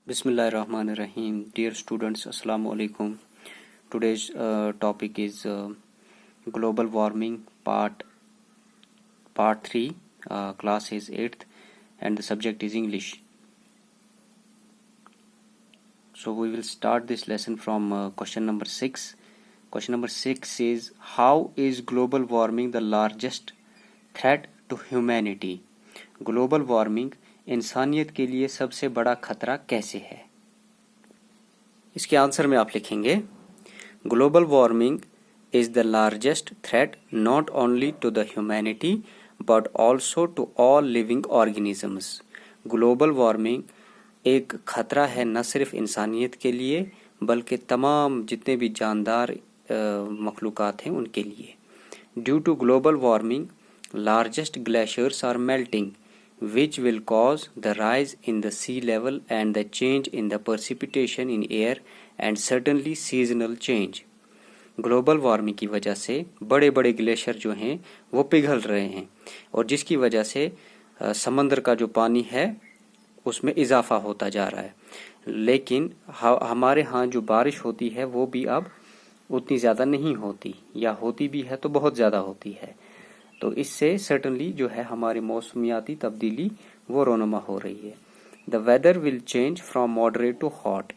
Bismillah ar-Rahman ar-Rahim. Dear students, Assalamu alaikum. Today's topic is global warming part 3. Class is 8th and the subject is English. So we will start this lesson from question number 6. Question number 6 is, how is global warming the largest threat to humanity? Global warming انسانیت کے لیے سب سے بڑا خطرہ کیسے ہے؟ اس کے answer میں آپ لکھیں گے global warming is the largest threat not only to the humanity but also to all living organisms. Global warming ایک خطرہ ہے نہ صرف انسانیت کے لیے بلکہ تمام جتنے بھی جاندار مخلوقات ہیں ان کے لیے. Due to global warming largest glaciers are melting which will cause the rise in the sea level and the change in the precipitation in air and certainly seasonal change. Global warming کی وجہ سے بڑے بڑے glacier جو ہیں وہ پگھل رہے ہیں اور جس کی وجہ سے سمندر کا جو پانی ہے اس میں اضافہ ہوتا جا رہا ہے، لیکن ہمارے ہاں جو بارش ہوتی ہے وہ بھی اب اتنی زیادہ نہیں ہوتی، یا ہوتی بھی ہے تو بہت زیادہ ہوتی ہے. تو اس سے سرٹنلی جو ہے ہماری موسمیاتی تبدیلی وہ رونما ہو رہی ہے. The weather will change from moderate to hot.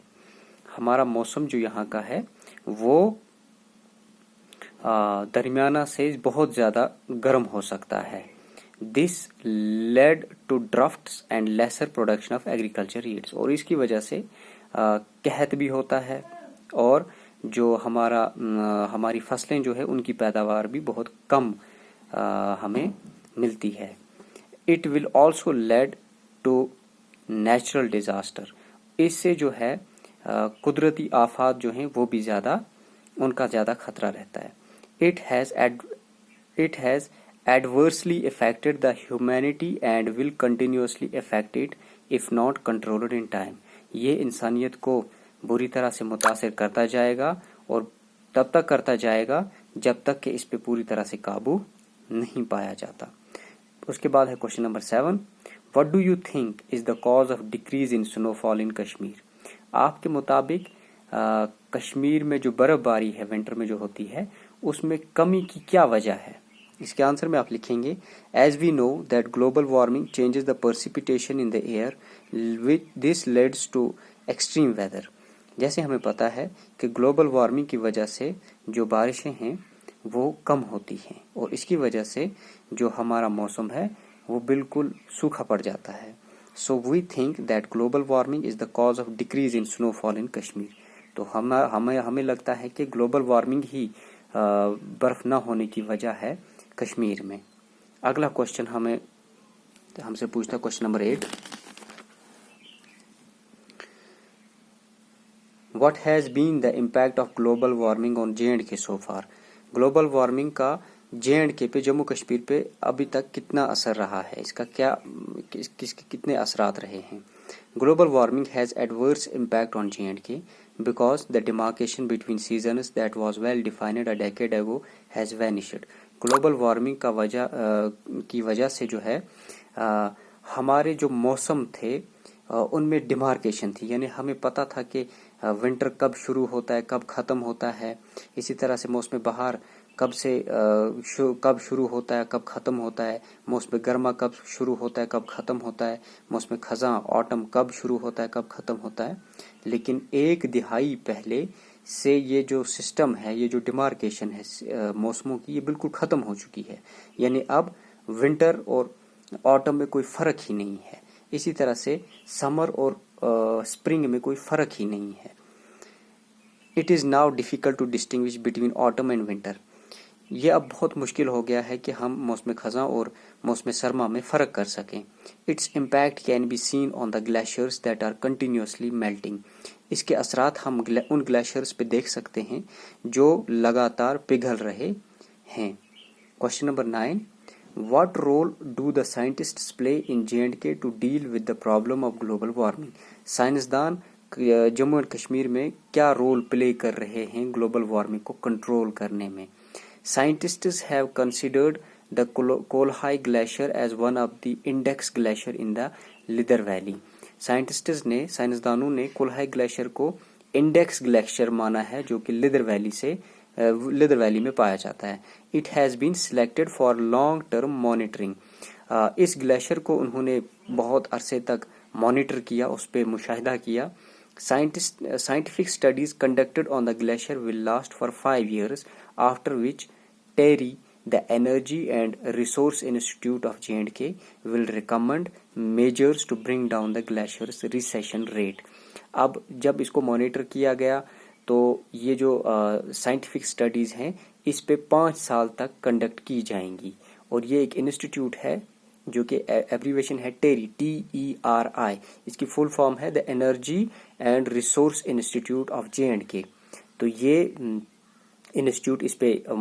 ہمارا موسم جو یہاں کا ہے وہ درمیانہ سے بہت زیادہ گرم ہو سکتا ہے. This lead to droughts and lesser production of agriculture aids. اور اس کی وجہ سے قحط بھی ہوتا ہے اور جو ہماری فصلیں جو ہے ان کی پیداوار بھی بہت کم ہمیں ملتی ہے. It will also lead to natural disaster. اس سے جو ہے قدرتی آفات جو ہیں وہ بھی زیادہ ان کا زیادہ خطرہ رہتا ہے. It has adversely affected the humanity and will continuously affect it if not controlled in time. یہ انسانیت کو بری طرح سے متاثر کرتا جائے گا اور تب تک کرتا جائے گا جب تک کہ اس پہ پوری طرح سے قابو نہیں پایا جاتا. اس کے بعد ہے question number 7. What do you think is the cause of decrease in snowfall ان کشمیر. آپ کے مطابق کشمیر میں جو برف باری ہے ونٹر میں جو ہوتی ہے اس میں کمی کی کیا وجہ ہے؟ اس کے آنسر میں آپ لکھیں گے as we know that global warming changes the precipitation in the year this leads to extreme weather. جیسے ہمیں پتہ ہے کہ گلوبل وارمنگ کی وجہ سے جو بارشیں ہیں وہ کم ہوتی ہیں اور اس کی وجہ سے جو ہمارا موسم ہے وہ بالکل سوکھا پڑ جاتا ہے. So we think that global warming is the cause of decrease in snowfall ان کشمیر. تو ہمیں لگتا ہے کہ گلوبل وارمنگ ہی برف نہ ہونے کی وجہ ہے کشمیر میں. اگلا کوشچن ہم سے پوچھتا ہے question number 8. What has been the impact of global warming on J&K so far? Global warming کا J&K پہ جموں کشمیر پہ ابھی تک کتنا اثر رہا ہے، اس کا کتنے اثرات رہے ہیں؟ Global warming has adverse impact on J&K because the demarcation between seasons that was well defined a decade ago has vanished. Global warming کی وجہ سے جو ہے ہمارے جو موسم تھے ان میں ڈیمارکیشن تھی، یعنی ہمیں پتہ تھا کہ ونٹر کب شروع ہوتا ہے کب ختم ہوتا ہے. اسی طرح سے موسم بہار کب شروع ہوتا ہے کب ختم ہوتا ہے، موسم گرما کب شروع ہوتا ہے کب ختم ہوتا ہے، موسم خزاں آٹم کب شروع ہوتا ہے کب ختم ہوتا ہے. لیکن ایک دہائی پہلے سے یہ جو سسٹم ہے، یہ جو ڈیمارکیشن ہے موسموں کی، یہ بالکل ختم ہو چکی ہے. یعنی اب ونٹر اور آٹم میں کوئی فرق ہی نہیں ہے. اسی طرح سے سمر اور اسپرنگ میں کوئی فرق ہی نہیں ہے. It is now difficult to distinguish between autumn and winter. یہ اب بہت مشکل ہو گیا ہے کہ ہم موسم خزاں اور موسم سرما میں فرق کر سکیں. Its impact can be seen on the glaciers that are continuously melting. اس کے اثرات ہم ان گلیشیئرز پہ دیکھ سکتے ہیں جو لگاتار پگھل رہے ہیں. Question number 9. What role do the scientists play in J&K to deal with the problem of global warming? سائنسدان جموں اینڈ کشمیر میں کیا رول پلے کر رہے ہیں گلوبل وارمنگ کو کنٹرول کرنے میں؟ Scientists have considered the Kolhai Glacier as one of the index glacier in the Lidar Valley. سائنسدانوں نے کولہائی گلیشیئر کو انڈیکس گلیشیئر مانا ہے جو کہ لیدر ویلی میں پایا جاتا ہے. It has been selected for long term monitoring. اس گلیشیئر کو انہوں نے بہت عرصے تک مانیٹر کیا, اس پہ مشاہدہ کیا. Scientific studies conducted on the glacier will last for 5 years, after which TERI, the Energy and Resource Institute of J&K, will recommend measures to bring down the glacier's recession rate. اب جب اس کو monitor کیا گیا تو یہ جو scientific studies ہیں اس پہ 5 سال تک کنڈکٹ کی جائیں گی, اور یہ ایک انسٹیٹیوٹ ہے جو کہ ایبریویشن ہے ٹیری, TERI. اس کی فل فارم ہے the energy and resource institute of J&K. تو یہ انسٹیٹیوٹ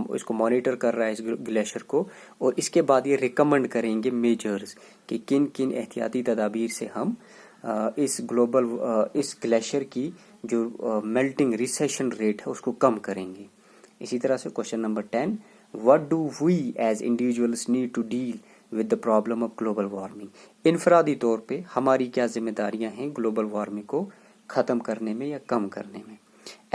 اس کو مانیٹر کر رہا ہے اس گلیشیئر کو, اور اس کے بعد یہ ریکمنڈ کریں گے میجرز کہ کن کن احتیاطی تدابیر سے ہم اس گلیشیئر کی جو میلٹنگ ریسیشن ریٹ ہے اس کو کم کریں گے. اسی طرح سے question number 10, what do we as individuals need to deal with the problem of global warming. انفرادی طور پہ ہماری کیا ذمہ داریاں ہیں گلوبل وارمنگ کو ختم کرنے میں یا کم کرنے میں.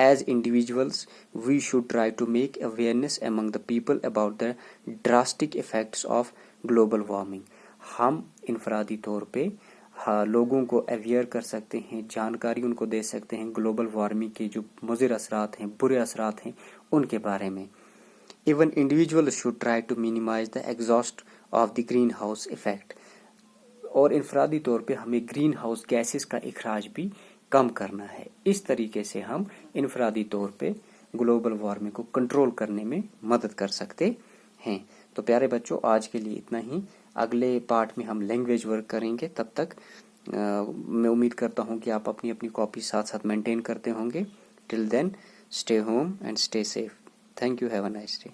As individuals, we should try to make awareness among the people about the drastic effects of global warming. ہم انفرادی طور پہ لوگوں کو اویئر کر سکتے ہیں, جانکاری ان کو دے سکتے ہیں گلوبل وارمنگ کے جو مضر اثرات ہیں, برے اثرات ہیں, ان کے بارے میں. Even individuals should try to minimize the exhaust of the green house effect. اور انفرادی طور پہ ہمیں گرین ہاؤس گیسز کا اخراج بھی کم کرنا ہے. اس طریقے سے ہم انفرادی طور پہ گلوبل وارمنگ کو کنٹرول کرنے میں مدد کر سکتے ہیں. تو پیارے بچوں, آج کے لیے اتنا ہی. اگلے پارٹ میں ہم لینگویج ورک کریں گے. تب تک میں امید کرتا ہوں کہ آپ اپنی کاپی ساتھ ساتھ مینٹین کرتے ہوں گے. Till then, stay home and stay safe. Thank you. Have a nice day.